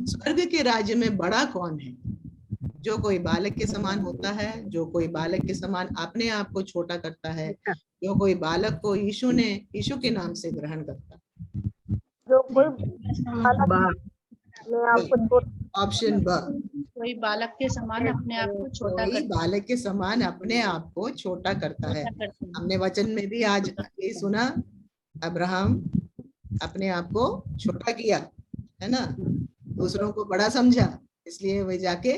स्वर्ग के राज्य में बड़ा कौन है? जो कोई बालक के समान होता है, जो कोई बालक के समान अपने आप को छोटा करता है, जो कोई बालक को यीशु के नाम से ग्रहण करता है। ऑप्शन ब
कोई बालक के समान अपने आप को छोटा
कोई बालक के समान अपने आप को छोटा करता है। हमने वचन में भी आज ये सुना, अब्राहम अपने आप को छोटा किया है ना, दूसरों को बड़ा समझा, इसलिए वे जाके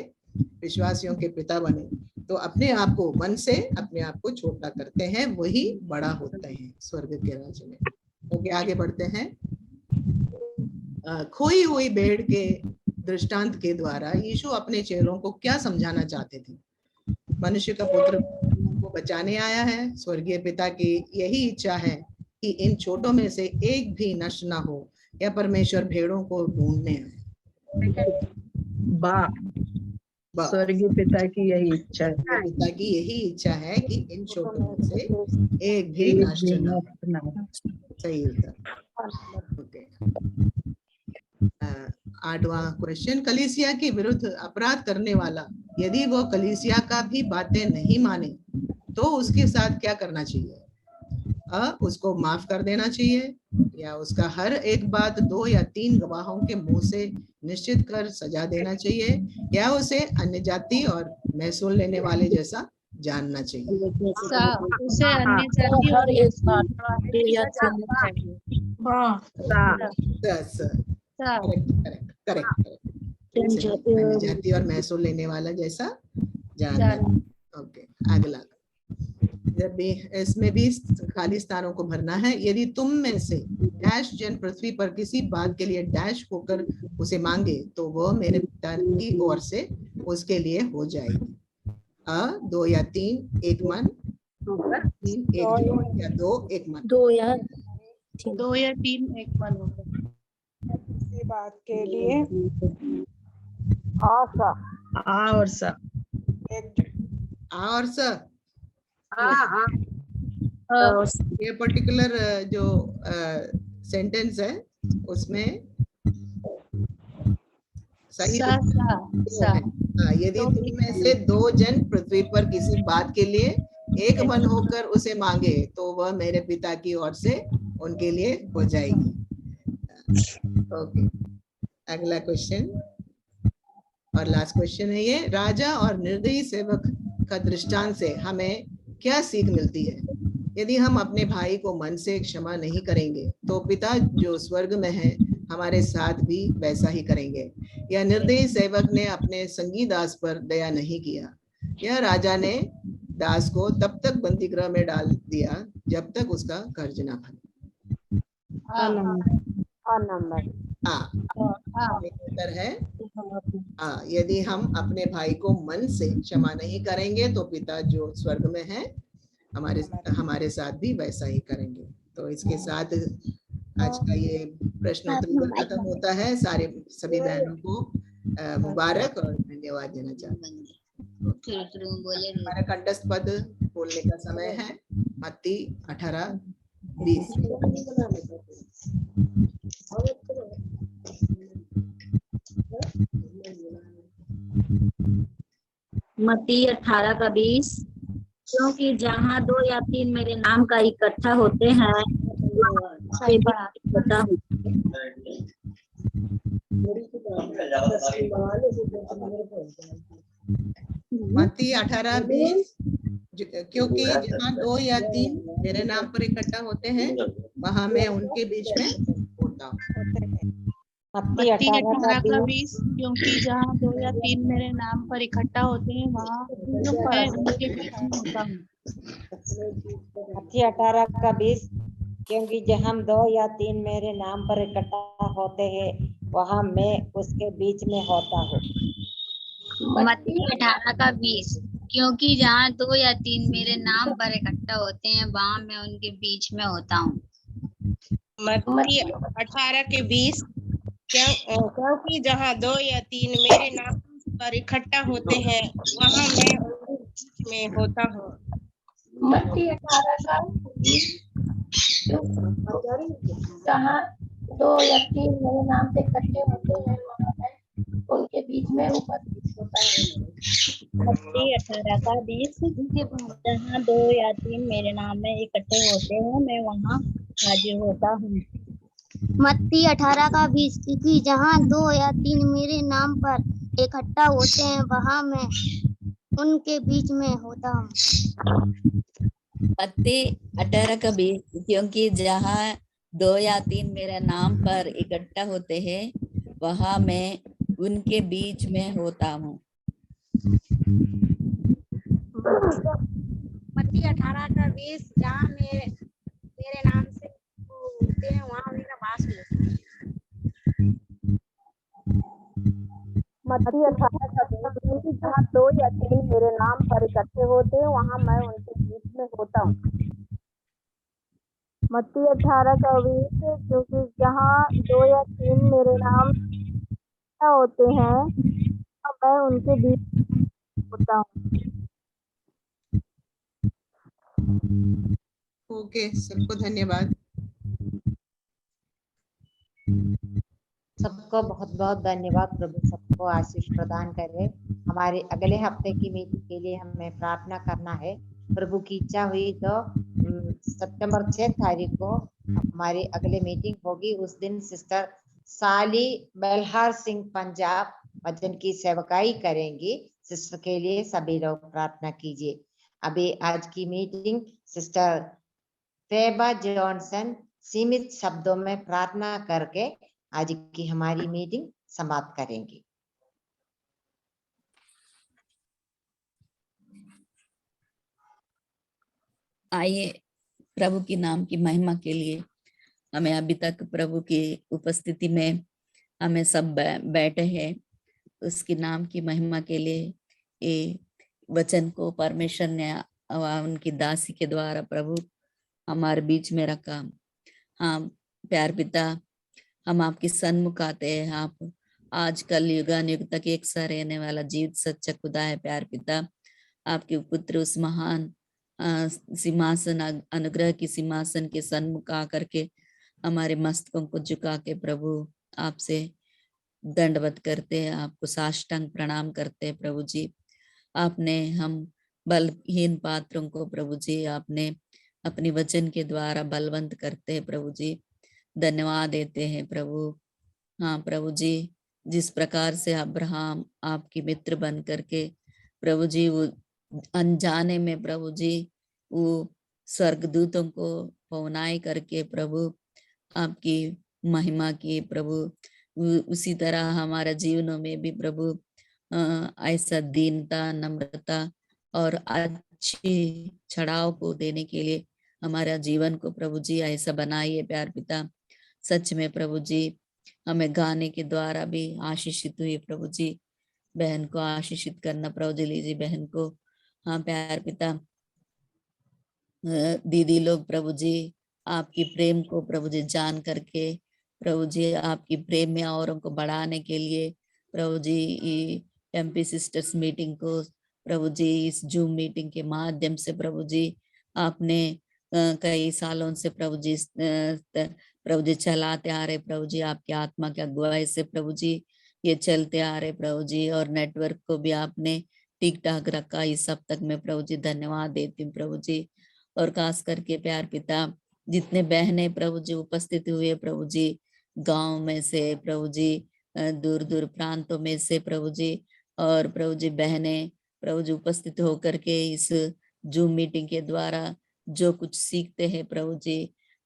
विश्वासियों के पिता बने। तो अपने आप को मन से अपने आप को छोटा करते हैं, वही बड़ा होते हैं स्वर्ग के राज्य में। ओके आगे बढ़ते हैं। खोई हुई भेड़ के दृष्टांत के द्वारा यीशु अपने चेलों को क्या समझाना चाहते थे? मनुष्य का पुत्र को बचाने आया है, स्वर्गीय पिता की यही इच्छा है कि इन छोटों में से एक भी नष्ट ना हो, या परमेश्वर भेड़ों को ढूंढने आए।
स्वर्गीय पिता की यही इच्छा है,
पिता की यही इच्छा है कि इन छोटों में से एक भी नष्ट ना हो। सही उत्तर। Okay 8वां question. कलीसिया के विरुद्ध अपराध करने वाला यदि वो कलीसिया का भी बातें नहीं माने तो उसके साथ क्या करना चाहिए? उसको माफ कर देना चाहिए, या उसका हर एक बात 2 या 3 गवाहों के मुंह से निश्चित कर सजा देना चाहिए, या उसे अन्य जाति और महसूल लेने वाले जैसा जानना चाहिए?
उसे अन्य जाति और
करेक्ट अन्य जाति और महसूल लेने वाला जैसा जानना। ओके अगला जब भी इसमें भी खाली स्थानों को भरना है। यदि तुम में से डैश जन पृथ्वी पर किसी बात के लिए डैश होकर उसे मांगे तो वह मेरे पिता की ओर से उसके लिए हो जाएगी। 2 या 3 एक मन, 3 एक जोड़, या 2 एक मन।
2 या 3 एक मन होगा।
किसी बात के लिए
आ और सा
और स ये पर्टिकुलर जो सेंटेंस है उसमें सही
सा सा
यदि तुम में से 2 जन पृथ्वी पर किसी बात के लिए एक मन होकर उसे मांगे तो वह मेरे पिता की ओर से उनके लिए हो जाएगी। ओके, अगला क्वेश्चन और लास्ट क्वेश्चन है ये। राजा और निर्दयी सेवक का दृष्टांत से हमें क्या सीख मिलती है? यदि हम अपने भाई को मन से क्षमा नहीं करेंगे तो पिता जो स्वर्ग में है हमारे साथ भी वैसा ही करेंगे। यह निर्दयी सेवक ने अपने संगी दास पर दया नहीं किया। यह राजा ने दास को तब तक बंदी गृह में डाल दिया जब तक उसका कर्ज न भरे। उत्तर है यदि हम अपने भाई को मन से क्षमा नहीं करेंगे तो पिता जो स्वर्ग में है हमारे साथ भी वैसा ही करेंगे। तो इसके साथ आज का ये प्रश्नोत्तरी खत्म होता है। सभी बहनों को मुबारक और धन्यवाद देना चाहते हैं। हमारा कंठस्थ पद बोलने का समय है मत्ती 18:20।
मत्ती 18:20। क्योंकि जहाँ 2 या 3 मेरे नाम का इकट्ठा होते हैं होता हूँ।
मत्ती 18:20। क्योंकि जहाँ 2 या 3 मेरे नाम पर इकट्ठा होते हैं वहां मैं उनके बीच में होता हूँ।
मत्ती 18:20। क्योंकि जहाँ 2 या 3 मेरे नाम पर इकट्ठा होते हैं वहाँ मैं उनके बीच में होता हूँ।
मत्ती 18:20। क्योंकि जहाँ 2 या 3 मेरे नाम पर इकट्ठा होते हैं वहाँ मैं उसके बीच में होता हूँ।
मत्ती 18:20। क्योंकि जहाँ 2 या 3 मेरे नाम पर इकट्ठा होते हैं वहाँ मैं उनके बीच में होता हूँ।
मत्ती 18:20। क्योंकि जहाँ 2 या 3 मेरे नाम पर इकट्ठा होते हैं वहाँ मैं उनके बीच में होता हूँ।
मत्ती 18:20। जहाँ 2 या 3 मेरे नाम से इकट्ठे होते हैं वहाँ मैं उनके बीच में उपस्थित होता हूँ।
मत्ती 18:20। जहाँ 2 या 3 मेरे नाम में इकट्ठे होते हैं मैं वहाँ हाजिर होता हूँ।
मत्ती 18:20। क्योंकि जहाँ 2 या 3 मेरे नाम पर इकट्ठा होते हैं वहाँ मैं उनके बीच में होता हूँ।
मत्ती 18:20। क्योंकि जहाँ 2 या 3 मेरे नाम पर इकट्ठा होते हैं वहाँ मैं उनके बीच में होता हूँ।
मत्ती 18:20। जहाँ मेरे नाम से होते हैं वहाँ मेरा वास होता है।
मत्ती 18:20। जहाँ 2 या 3 मेरे नाम पर इकट्ठे होते हैं वहाँ मैं उनके बीच में होता हूँ। मत्ती 18:20। क्योंकि जहाँ 2 या 3 मेरे नाम होते हैं मैं उनके बीच में होता हूँ।
ओके, सबको धन्यवाद।
सबको बहुत बहुत धन्यवाद। प्रभु सबको आशीष प्रदान करे। हमारे अगले हफ्ते की मीटिंग के लिए हमें प्रार्थना करना है। प्रभु की इच्छा हुई तो सितंबर 6 तारीख को हमारी अगली मीटिंग होगी। उस दिन सिस्टर साली बलहार सिंह पंजाब वचन की सेवकाई करेंगी। सिस्टर के लिए सभी लोग प्रार्थना कीजिए। अभी आज की मीटिंग सिस्टर फेबा जॉनसन सीमित शब्दों में प्रार्थना करके आज की हमारी मीटिंग समाप्त करेंगी।
आइए प्रभु की नाम की महिमा के लिए हमें अभी तक प्रभु की उपस्थिति में हमें सब बैठे हैं, उसकी नाम की महिमा के लिए ये वचन को परमेश्वर ने उनकी दासी के द्वारा प्रभु हमारे बीच में रखा। हाँ प्यार पिता, हम आपके सन्मुख आते हैं। आप आजकल युगानुयुग तक एक सा रहने वाला जीवित सच्चा खुदा है प्यार पिता। आपके पुत्र उस महान सिंहासन अनुग्रह की सिंहासन के सन्मुख आकर के हमारे मस्तकों को झुका के प्रभु आपसे दंडवत करते हैं, आपको साष्टांग प्रणाम करते हैं प्रभु जी। आपने हम बलहीन पात्रों को प्रभु जी आपने अपनी वचन के द्वारा बलवंत करते हैं प्रभु जी, धन्यवाद देते हैं प्रभु। हाँ प्रभु जी, जिस प्रकार से अब्राहम आपकी मित्र बन करके प्रभु जी वो अनजाने में प्रभु जी वो स्वर्गदूतों को पौनाई करके प्रभु आपकी महिमा की प्रभु, उसी तरह हमारा जीवनों में भी प्रभु ऐसा दीनता नम्रता और अच्छी चढ़ाव को देने के लिए हमारा जीवन को प्रभु जी ऐसा बनाइए प्यार पिता। सच में प्रभु जी हमें गाने के द्वारा भी आशीषित हुई प्रभु जी, बहन को आशीषित करना प्रभु जी लीजिए बहन को। हाँ प्यार पिता, दीदी लोग प्रभु जी आपकी प्रेम को प्रभु जी जान करके प्रभु जी आपकी प्रेम में औरों को बढ़ाने के लिए प्रभु जी एमपी सिस्टर्स मीटिंग को प्रभु जी इस जूम मीटिंग के माध्यम से प्रभु जी आपने कई सालों से प्रभु जी चलाते आ रहे प्रभु जी, आपकी आत्मा के अगुवाई से प्रभु जी ये चलते आ रहे प्रभु जी, और नेटवर्क को भी आपने ठीक ठाक रखा इस सब तक में प्रभु जी धन्यवाद देती हूँ प्रभु जी। और खास करके प्यार पिता जितने बहनें प्रभु जी उपस्थित हुए प्रभु जी, गांव में से प्रभु जी, दूर दूर प्रांतों में से प्रभु जी, और प्रभु जी बहनें प्रभु जी उपस्थित होकर के इस जूम मीटिंग के द्वारा जो कुछ सीखते हैं प्रभु जी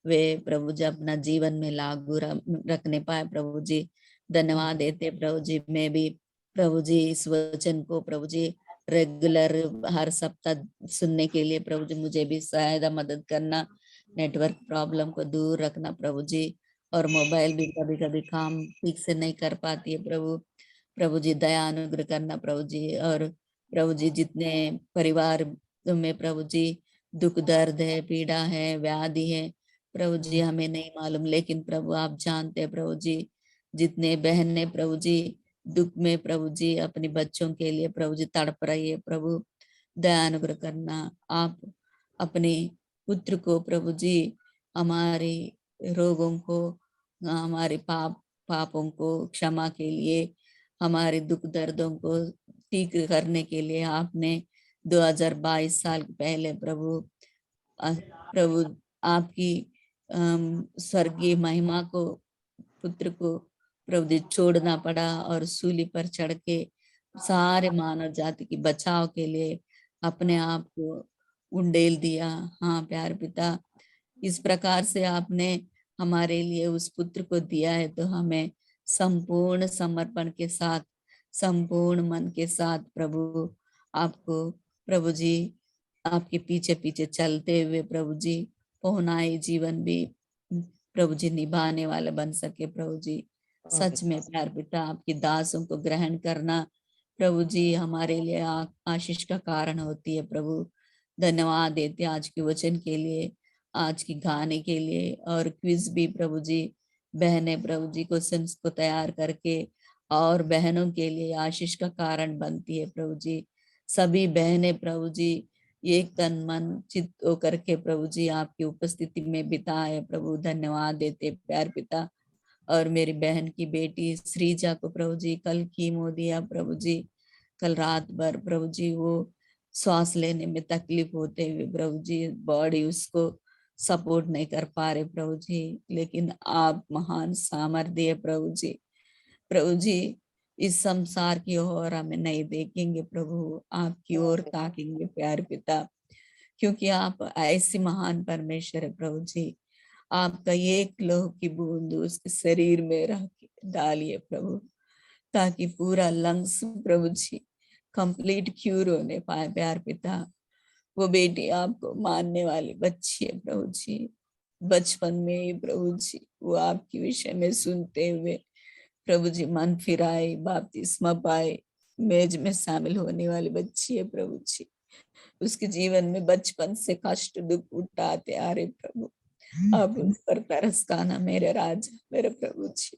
वे प्रभु जी अपना जीवन में लागू रखने पाए प्रभु जी, धन्यवाद देते प्रभु जी। मैं भी प्रभु जी इस वचन को प्रभु जी रेगुलर हर सप्ताह सुनने के लिए प्रभु जी मुझे भी सहायता मदद करना, नेटवर्क प्रॉब्लम को दूर रखना प्रभु जी, और मोबाइल भी कभी कभी काम ठीक से नहीं कर पाती है प्रभु, प्रभु जी दया अनुग्रह करना प्रभु जी। और प्रभु जी जितने परिवार में प्रभु जी दुख दर्द है, पीड़ा है, व्याधि है प्रभु जी हमें नहीं मालूम, लेकिन प्रभु आप जानते हैं प्रभु जी। जितने बहनें प्रभु जी दुख में प्रभु जी अपने बच्चों के लिए प्रभु जी तड़प रही है प्रभु, दया अनुग्रह करना। आप अपने पुत्र को प्रभु जी हमारे रोगों को, हमारे पापों को क्षमा के लिए, हमारे दुख दर्दों को ठीक करने के लिए आपने 2022 साल पहले प्रभु आपकी स्वर्गीय महिमा को पुत्र को प्रभु जी छोड़ना पड़ा और सूली पर चढ़ के सारे मानव जाति की बचाव के लिए अपने आप को उंडेल दिया। हाँ प्यार पिता, इस प्रकार से आपने हमारे लिए उस पुत्र को दिया है, तो हमें संपूर्ण समर्पण के साथ, संपूर्ण मन के साथ प्रभु आपको प्रभु जी आपके पीछे पीछे चलते हुए प्रभु जी पहुनाई जीवन भी प्रभु जी निभाने वाले बन सके प्रभु जी। सच में प्यार पिता आपकी दासों को ग्रहण करना प्रभु जी हमारे लिए आशीष का कारण होती है प्रभु, धन्यवाद देते आज के वचन के लिए, आज की गाने के लिए, और क्विज भी प्रभु जी बहनें प्रभु जी क्वेश्चंस को तैयार करके और बहनों के लिए आशीष का कारण बनती है प्रभु जी। सभी बहनें प्रभु जी एक तन मन चित्त होकर के प्रभु जी आपकी उपस्थिति में बिताए प्रभु, धन्यवाद देते प्यार पिता। और मेरी बहन की बेटी श्रीजा को प्रभु जी कल कीमो दिया प्रभु जी, कल रात भर प्रभु जी वो सांस लेने में तकलीफ होते हुए प्रभु जी बॉडी उसको सपोर्ट नहीं कर पा रहे प्रभु जी, लेकिन आप महान सामर्थ्य प्रभु जी। प्रभु जी इस संसार की ओर हमें नहीं देखेंगे प्रभु, आपकी ओर ताकेंगे प्यार पिता, क्योंकि आप ऐसी महान परमेश्वर है प्रभु जी। आपका एक लोह की बूंद उसके शरीर में रख डालिए प्रभु, ताकि पूरा लंग्स प्रभु जी कंप्लीट क्यूर होने पाए प्यार पिता। वो बेटी आपको मानने वाली बच्ची है प्रभु जी। बचपन में ही प्रभु जी वो आपके विषय में सुनते हुए प्रभु जी मन फिराए, बपतिस्मा पाए, मेज में शामिल होने वाली बच्ची है प्रभु जी। उसके जीवन में बचपन से कष्ट दुख उठाते आ रहे प्रभु, अब उस पर तरस खाना मेरे राजा मेरे प्रभु जी।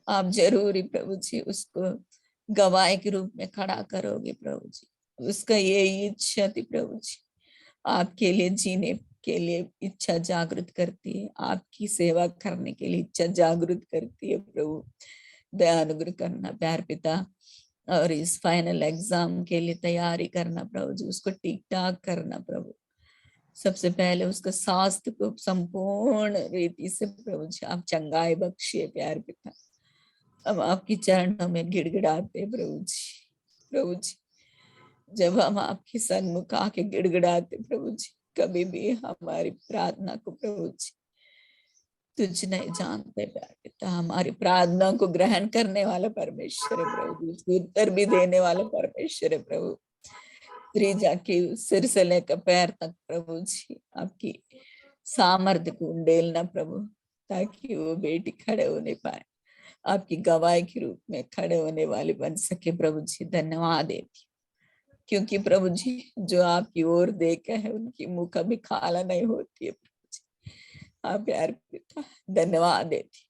आप जरूरी प्रभु जी उसको गवाह के रूप में खड़ा करोगे प्रभु जी। उसका यही इच्छा थी प्रभु जी, आपके लिए जीने के लिए इच्छा जागृत करती है, आपकी सेवा करने के लिए इच्छा जागृत करती है प्रभु। दया अनुग्रह करना प्यार पिता, और इस फाइनल एग्जाम के लिए तैयारी करना प्रभु जी, उसको ठीक ठाक करना प्रभु। सबसे पहले उसका स्वास्थ्य को संपूर्ण रीति से प्रभु जी आप चंगाई बख्शिए प्यार पिता। हम आपकी चरणों में गिड़गिड़ाते प्रभु जी। प्रभु जी जब हम आपके सन्मुख आके गिड़गिड़ाते प्रभु जी, कभी भी हमारी प्रार्थना को प्रभु जी तुझ नहीं जानते प्यार पिता। हमारी प्रार्थना को ग्रहण करने वाला परमेश्वर है प्रभु जी, उसको उत्तर भी देने वाला परमेश्वर है प्रभु। त्रिजा के सिर से लेकर पैर तक प्रभु जी आपकी सामर्थ्य को उंडेलना प्रभु, ताकि वो बेटी खड़े होने पाए, आपकी गवाही के रूप में खड़े होने वाले बन सके प्रभु जी। धन्यवाद देती क्योंकि प्रभु जी जो आपकी ओर देखे है उनकी मुंह कभी खाला नहीं होती है प्रभु जी। आप प्यार पिता धन्यवाद देती।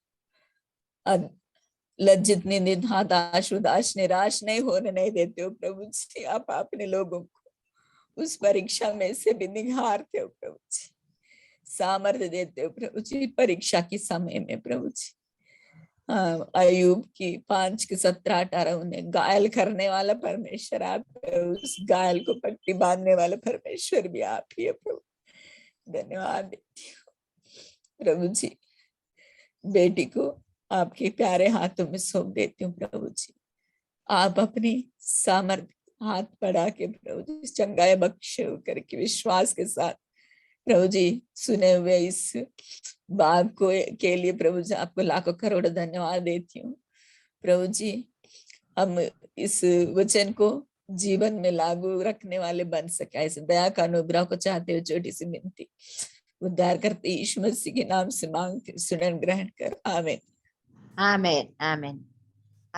लज्जित निंदित हताश उदास निराश नहीं होने नहीं देते हो प्रभु जी। आप अपने लोगों को उस परीक्षा में से भी निखारते हो प्रभु जी, सामर्थ्य देते हो प्रभु जी परीक्षा के समय में प्रभु जी। अयूब की 5 के 17-18 उन्हें घायल करने वाला परमेश्वर आप, उस घायल को पट्टी बांधने वाला परमेश्वर भी आप ही है प्रभु। धन्यवाद देती हूँ प्रभु जी। बेटी को आपके प्यारे हाथों में सौंप देती हूँ प्रभु जी। आप अपनी सामर्थ्य हाथ बढ़ा के प्रभु जी चंगाई बख्शे करके विश्वास के साथ प्रभु जी सुने हुए इस बात को के लिए प्रभु जी आपको लाखों करोड़ धन्यवाद देती हूँ प्रभु जी। हम इस वचन को जीवन में लागू रखने वाले बन सके, ऐसे दया का अनुग्रह को चाहते हो छोटी सी विनती उद्धार करते यीशु मसीह के नाम से मांगते, सुनन ग्रहण कर। आमीन
आमीन आमीन।